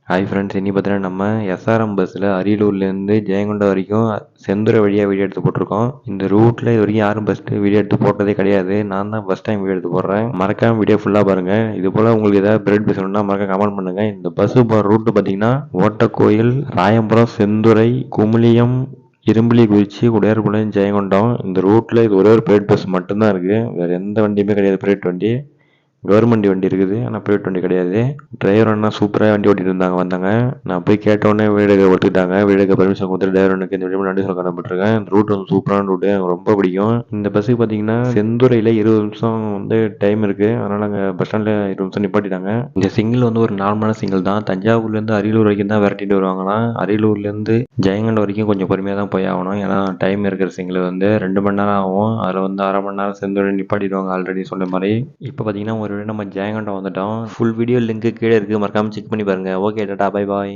Hi friends, இன்னைக்கு பார்த்தீங்கன்னா நம்ம எஸ்ஆர்எம் பஸ்ஸில் அரியலூர்லேருந்து ஜெயங்கொண்டம் வரைக்கும் செந்துறை வழியாக வீடியோ எடுத்து போட்டிருக்கோம். இந்த ரூட்டில் இது வரைக்கும் யாரும் ஃபஸ்ட்டு வீடியோ எடுத்து போட்டதே கிடையாது. நான் தான் ஃபஸ்ட் டைம் வீடியோ எடுத்து போடுறேன். மறக்காம வீடியோ ஃபுல்லாக பாருங்கள். இது போல் உங்களுக்கு ஏதாவது பிரெட் பேசணும்னா மறக்காம கமெண்ட் பண்ணுங்கள். இந்த பஸ்ஸு போகிற ரூட்டு பார்த்தீங்கன்னா ஓட்டக்கோயில், ராயபுரம், செந்துறை, குமுளியம், இரும்பிலிக்குறிச்சி, உடையார்பாளையம், ஜெயங்கொண்டம். இந்த ரூட்டில் இது ஒரே ஒரு பிரைவேட் பஸ் மட்டும்தான் இருக்குது. வேறு எந்த வண்டியுமே கிடையாது பிரைவேட் வண்டி. கவர்மெண்ட் வண்டி இருக்குது, ஆனால் ப்ரைவேட் வண்டி கிடையாது. டிரைவர் அண்ணா சூப்பராக வண்டி ஓட்டிட்டு வந்தாங்க. நான் போய் கேட்டோடனே வீடுக்கு ஒத்துக்கிட்டாங்க. வீடுக்கு பர்மிஷன் கொடுத்துட்டு டிரைவருக்கு இந்த வீடு நன்றி சொல்ல கடமைப்பட்டிருக்கேன். இந்த ரூட் வந்து சூப்பரான ரூட்டு, எனக்கு ரொம்ப பிடிக்கும். இந்த பஸ்ஸுக்கு பார்த்தீங்கன்னா செந்துறையில் 20 நிமிஷம் வந்து டைம் இருக்குது. அதனால் அங்கே பஸ் ஸ்டாண்டில் 20 நிமிஷம் நிப்பாட்டிட்டாங்க. இந்த சிங்கிள் வந்து ஒரு நார்மலான சிங்கிள் தான். தஞ்சாவூர்லேருந்து அரியலூர் வரைக்கும் தான் விரட்டிட்டு வருவாங்களாம். அரியலூர்லேருந்து ஜெயங்கொண்டம் வரைக்கும் கொஞ்சம் பொறுமையாக தான் போய் ஆகணும். ஏன்னா டைம் இருக்கிற சிங்கிள் வந்து 2 மணி நேரம் ஆகும். அதில் வந்து அரை மணி நேரம் செந்துறை நிப்பாட்டிடுவாங்க ஆல்ரெடி சொன்ன மாதிரி. இப்போ பார்த்தீங்கன்னா ஒரு நம்ம ஜெயங்கொண்டம் வந்துட்டோம். ஃபுல் வீடியோ லிங்க் கீழே இருக்குது, மறக்காமல் செக் பண்ணி பாருங்கள். Okay, Tata, bye bye.